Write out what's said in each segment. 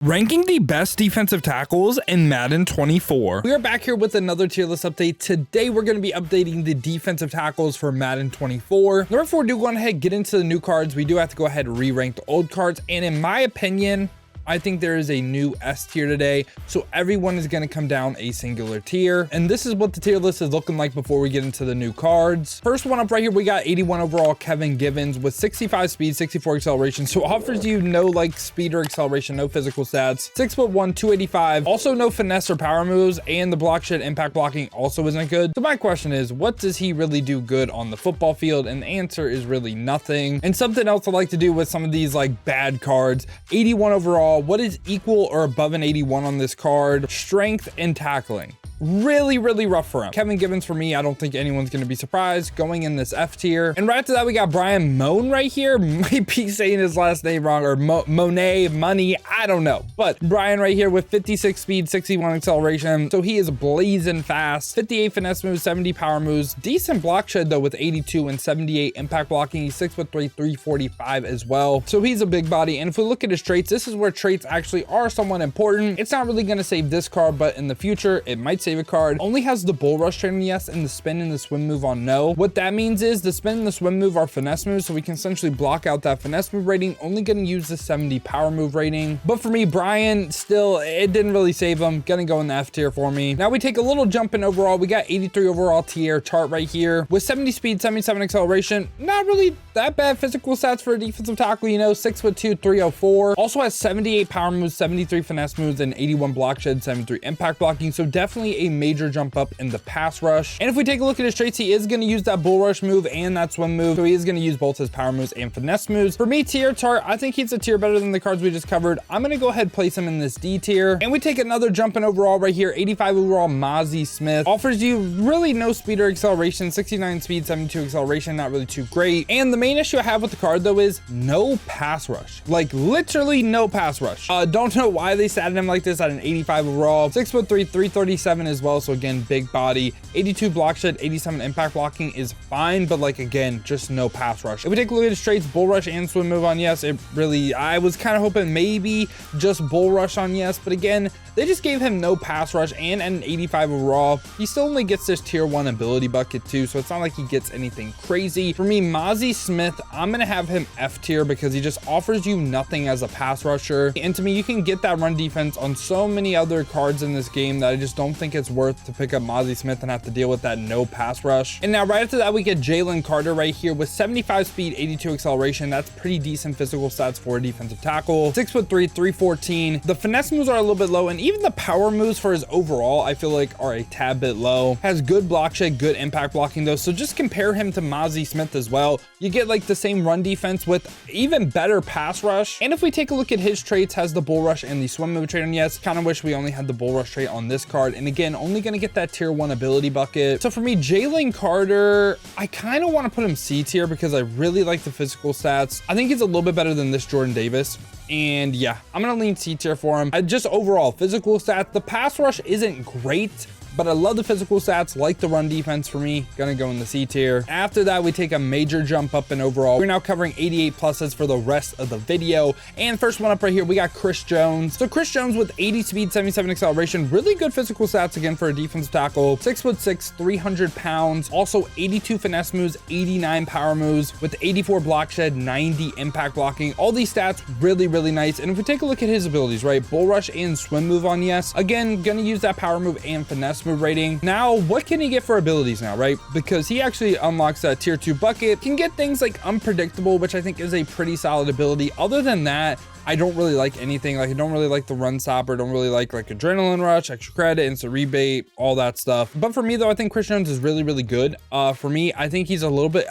Ranking the best defensive tackles in Madden 24. We are back here with another tier list update. Today, we're going to be updating the defensive tackles for Madden 24. Now, before we do go on ahead, get into the new cards, we do have to go ahead and re-rank the old cards. And in my opinion, I think there is a new S tier today, so everyone is going to come down a singular tier. And this is what the tier list is looking like before we get into the new cards. First one up right here, we got 81 overall Kevin Givens with 65 speed, 64 acceleration. So offers you no like speed or acceleration, no physical stats. 6'1", 285. Also no finesse or power moves, and the block shed impact blocking also isn't good. So my question is, what does he really do good on the football field? And the answer is really nothing. And something else I like to do with some of these like bad cards, 81 overall. What is equal or above an 81 on this card? Strength and tackling. Really rough for him. Kevin Givens for me, I don't think anyone's going to be surprised going in this F tier. And right after that, we got Bryan Mone right here. Might be saying his last name wrong, or money, I don't know. But Bryan right here with 56 speed, 61 acceleration. So he is blazing fast. 58 finesse moves, 70 power moves. Decent block shed though with 82 and 78 impact blocking. He's 6'3", 345 as well. So he's a big body. And if we look at his traits, this is where traits actually are somewhat important. It's not really going to save this card, but in the future, it might save a card. Only has the bull rush trait on yes, and the spin and the swim move on no. What that means is the spin and the swim move are finesse moves, so we can essentially block out that finesse move rating. Only gonna use the 70 power move rating. But for me, Bryan, still, it didn't really save him. Gonna go in the F tier for me. Now we take a little jump in overall. We got 83 overall teair tart right here with 70 speed, 77 acceleration. Not really that bad physical stats for a defensive tackle, you know, 6'2", 304. Also has 78 power moves, 73 finesse moves, and 81 block shed, 73 impact blocking. So definitely a major jump up in the pass rush. And if we take a look at his traits, he is going to use that bull rush move and that swim move. So he is going to use both his power moves and finesse moves. For me, teair tart, I think he's a tier better than the cards we just covered. I'm going to go ahead and place him in this D tier. And we take another jump in overall right here. 85 overall Mazi Smith. Offers you really no speed or acceleration. 69 speed, 72 acceleration. Not really too great. And the main issue I have with the card though is no pass rush. Like literally no pass rush. Don't know why they sat him like this at an 85 overall. 6'3", 337 as well. So again, big body. 82 block shed, 87 impact blocking is fine, but like again, just no pass rush. If we take a look at his traits, bull rush and swim move on yes, it really, I was kind of hoping maybe just bull rush on yes, but again, they just gave him no pass rush and an 85 overall. He still only gets this tier 1 ability bucket too, so it's not like he gets anything crazy. For me, Mazi Smith, I'm gonna have him F tier because he just offers you nothing as a pass rusher. And to me, you can get that run defense on so many other cards in this game that I just don't think it's worth to pick up Mazi Smith and have to deal with that no pass rush. And now right after that, we get Jalen Carter right here with 75 speed, 82 acceleration. That's pretty decent physical stats for a defensive tackle. 6'3", 314. The finesse moves are a little bit low, and even the power moves for his overall, I feel like are a tad bit low. Has good block shed, good impact blocking though. So just compare him to Mazi Smith as well. You get like the same run defense with even better pass rush. And if we take a look at his traits, has the bull rush and the swim move trait on yes. Kind of wish we only had the bull rush trait on this card. And again, only going to get that tier 1 ability bucket. So for me, Jalen Carter, I kind of want to put him C tier because I really like the physical stats. I think he's a little bit better than this Jordan Davis. And yeah, I'm going to lean C tier for him. Just overall physical stats, the pass rush isn't great, but I love the physical stats, like the run defense for me. Gonna go in the C tier. After that, we take a major jump up in overall. We're now covering 88 pluses for the rest of the video. And first one up right here, we got Chris Jones. So Chris Jones with 80 speed, 77 acceleration, really good physical stats again for a defensive tackle. 6'6", 300 pounds. Also 82 finesse moves, 89 power moves with 84 block shed, 90 impact blocking. All these stats really nice. And if we take a look at his abilities, right? Bull rush and swim move on yes. Again, gonna use that power move and finesse move rating. Now, what can he get for abilities now, right? Because he actually unlocks that tier 2 bucket. Can get things like unpredictable, which I think is a pretty solid ability. Other than that, I don't really like anything. Like I don't really like the run stopper. Don't really like adrenaline rush, extra credit, instant rebate, all that stuff. But for me though, I think Chris Jones is really good. For me, I think he's a little bit,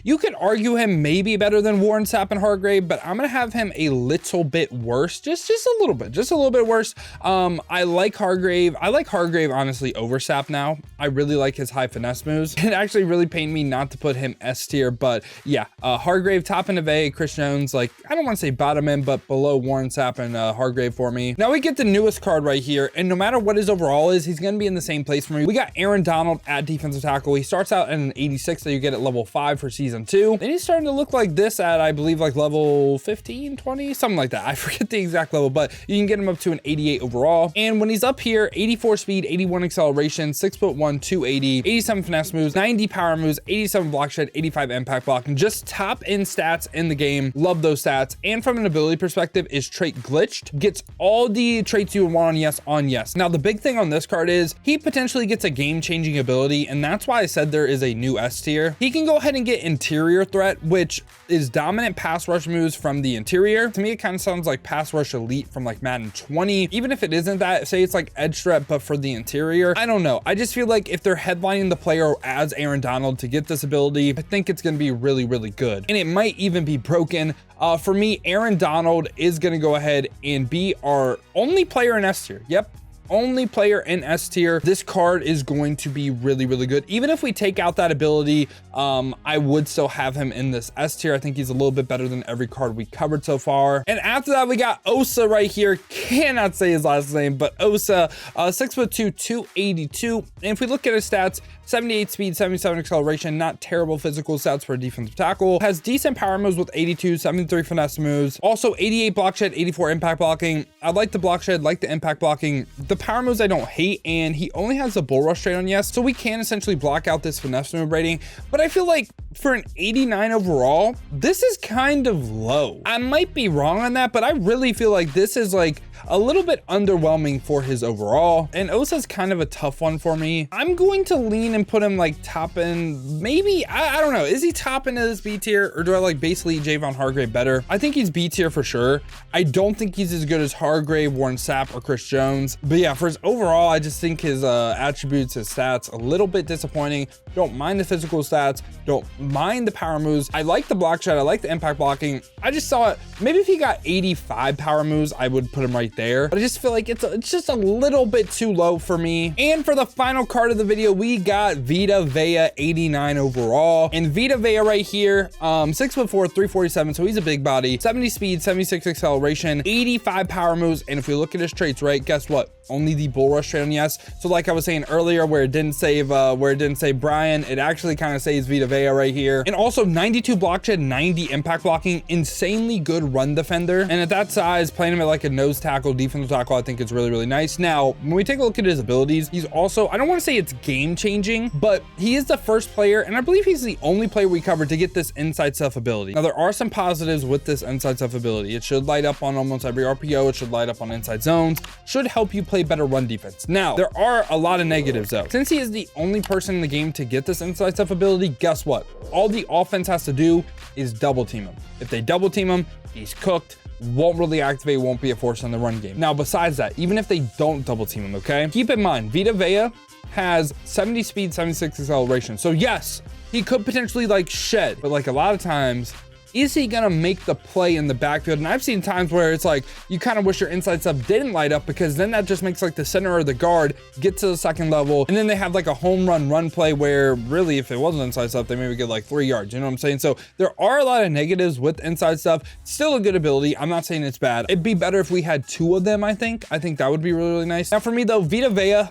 you could argue him maybe better than Warren, Sapp, and Hargrave, but I'm gonna have him a little bit worse, just a little bit worse. I like Hargrave. I like Hargrave honestly over Sapp now. I really like his high finesse moves. It actually really pained me not to put him S tier, but yeah, Hargrave top end of A, Chris Jones, like I don't want to say bottom end, but below Warren Sapp and Hargrave for me. Now we get the newest card right here, and no matter what his overall is, he's going to be in the same place for me. We got Aaron Donald at defensive tackle. He starts out at an 86 that you get at level 5 for season 2. Then he's starting to look like this at, I believe, like level 15, 20, something like that. I forget the exact level, but you can get him up to an 88 overall. And when he's up here, 84 speed, 81 acceleration, 6'1", 280, 87 finesse moves, 90 power moves, 87 block shed, 85 impact block, and just top end stats in the game. Love those stats. And from an ability perspective, is trait glitched, gets all the traits you would want on yes. Now the big thing on this card is he potentially gets a game-changing ability, and that's why I said there is a new S tier. He can go ahead and get interior threat, which is dominant pass rush moves from the interior. To me, it kind of sounds like pass rush elite from like Madden 20. Even if it isn't that, say it's like edge threat, but for the interior. I don't know. I just feel like if they're headlining the player as Aaron Donald to get this ability, I think it's going to be really, really good. And it might even be broken. For me, Aaron Donald is going to go ahead and be our only player in S tier. Yep. Only player in S tier. This card is going to be really, really good. Even if we take out that ability, I would still have him in this S tier. I think he's a little bit better than every card we covered so far. And after that, we got Osa right here. Cannot say his last name, but Osa, 6'2", 282. And if we look at his stats, 78 speed, 77 acceleration, not terrible physical stats for a defensive tackle. Has decent power moves with 82, 73 finesse moves. Also 88 block shed, 84 impact blocking. I like the block shed, like the impact blocking. The power moves I don't hate, and he only has the bull rush trait on yes, so we can essentially block out this finesse move rating. But I feel like for an 89 overall, this is kind of low. I might be wrong on that, but I really feel like this is like a little bit underwhelming for his overall. And Osa's kind of a tough one for me. I'm going to lean and put him like top end, maybe, I don't know. Is he top into this B tier, or do I like basically Javon Hargrave better? I think he's B tier for sure. I don't think he's as good as Hargrave, Warren Sapp, or Chris Jones. But yeah, for his overall, I just think his attributes, his stats, a little bit disappointing. Don't mind the physical stats. Don't mind the power moves. I like the block shot. I like the impact blocking. I just saw it. Maybe if he got 85 power moves, I would put him right there. But I just feel like it's just a little bit too low for me. And for the final card of the video, we got Vita Vea 89 overall. And Vita Vea right here, 6'4", 347. So he's a big body, 70 speed, 76 acceleration, 85 power moves. And if we look at his traits, right, guess what? Only the bull rush trait on yes. So like I was saying earlier, where it didn't save Bryan, it actually kind of saves Vita Vea right here. And also 92 block shed, 90 impact blocking, insanely good run defender. And at that size, playing him at like a nose tackle, defensive tackle, I think it's really, really nice. Now, when we take a look at his abilities, he's also, I don't want to say it's game changing, but he is the first player, and I believe he's the only player we covered to get this inside stuff ability. Now, there are some positives with this inside stuff ability. It should light up on almost every RPO. It should light up on inside zones, should help you play better run defense. Now, there are a lot of negatives though. Since he is the only person in the game to get this inside stuff ability, guess what? All the offense has to do is double team him. If they double team him, he's cooked. Won't really activate, won't be a force in the run game. Now, besides that, even if they don't double team him, okay? Keep in mind, Vita Vea has 70 speed, 76 acceleration. So yes, he could potentially like shed, but like a lot of times, is he gonna make the play in the backfield? And I've seen times where it's like, you kind of wish your inside stuff didn't light up, because then that just makes like the center or the guard get to the second level. And then they have like a home run play where really, if it wasn't inside stuff, they maybe get like 3 yards. You know what I'm saying? So there are a lot of negatives with inside stuff. Still a good ability. I'm not saying it's bad. It'd be better if we had 2 of them, I think. I think that would be really, really nice. Now for me though, Vita Vea,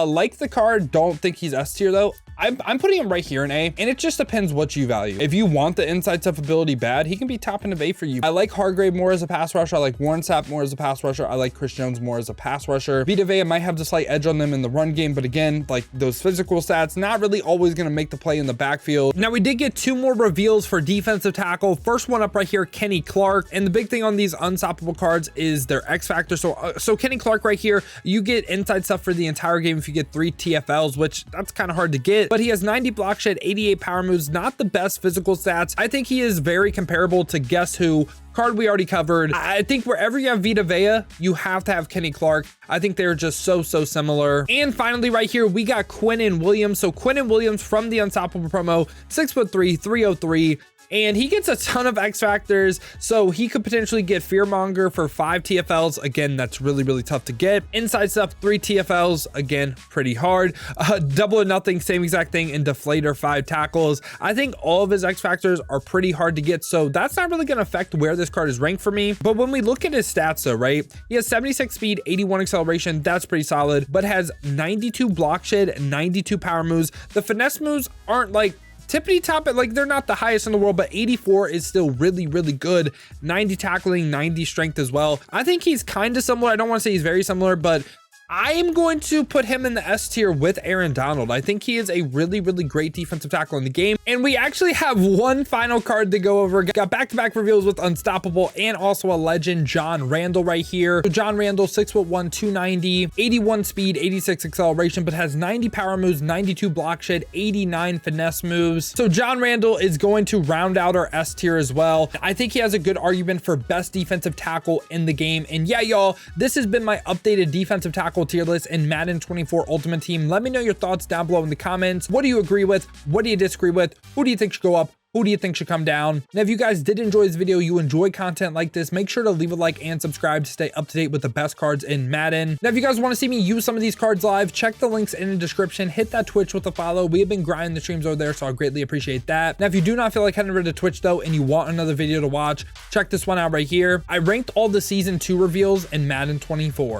like the card, don't think he's S tier though. I'm putting him right here in A, and it just depends what you value. If you want the inside stuff ability bad, he can be top end of A for you. I like Hargrave more as a pass rusher. I like Warren Sapp more as a pass rusher. I like Chris Jones more as a pass rusher. Vita Vea might have the slight edge on them in the run game, but again, like those physical stats, not really always going to make the play in the backfield. Now we did get 2 more reveals for defensive tackle. First one up right here, Kenny Clark. And the big thing on these unstoppable cards is their X factor. So Kenny Clark right here, you get inside stuff for the entire game if you get 3 TFLs, which that's kind of hard to get, but he has 90 block shed, 88 power moves, not the best physical stats. I think he is very comparable to Guess Who, card we already covered. I think wherever you have Vita Vea, you have to have Kenny Clark. I think they're just so similar. And finally right here, we got Quinnen Williams. So Quinnen Williams from the Unstoppable promo, 6'3", 303, and he gets a ton of X factors. So he could potentially get Fearmonger for 5 TFLs. Again, that's really, really tough to get. Inside stuff, 3 TFLs. Again, pretty hard. Double or nothing, same exact thing. And deflator, 5 tackles. I think all of his X factors are pretty hard to get. So that's not really going to affect where this card is ranked for me. But when we look at his stats though, right? He has 76 speed, 81 acceleration. That's pretty solid, but has 92 block shed, 92 power moves. The finesse moves aren't like tippity top, like they're not the highest in the world, but 84 is still really, really good. 90 tackling, 90 strength as well. I think he's kind of similar. I don't want to say he's very similar, but I am going to put him in the S tier with Aaron Donald. I think he is a really, really great defensive tackle in the game. And we actually have one final card to go over. Got back-to-back reveals with Unstoppable and also a legend, John Randle right here. So John Randle, 6'1", 290, 81 speed, 86 acceleration, but has 90 power moves, 92 block shed, 89 finesse moves. So John Randle is going to round out our S tier as well. I think he has a good argument for best defensive tackle in the game. And yeah, y'all, this has been my updated defensive tackle tier list in Madden 24 Ultimate Team. Let me know your thoughts down below in the comments. What do you agree with? What do you disagree with? Who do you think should go up? Who do you think should come down? Now, if you guys did enjoy this video, you enjoy content like this, make sure to leave a like and subscribe to stay up to date with the best cards in Madden. Now, if you guys want to see me use some of these cards live, check the links in the description. Hit that Twitch with a follow. We have been grinding the streams over there, so I greatly appreciate that. Now, if you do not feel like heading over to Twitch though, and you want another video to watch, check this one out right here. I ranked all the season 2 reveals in Madden 24.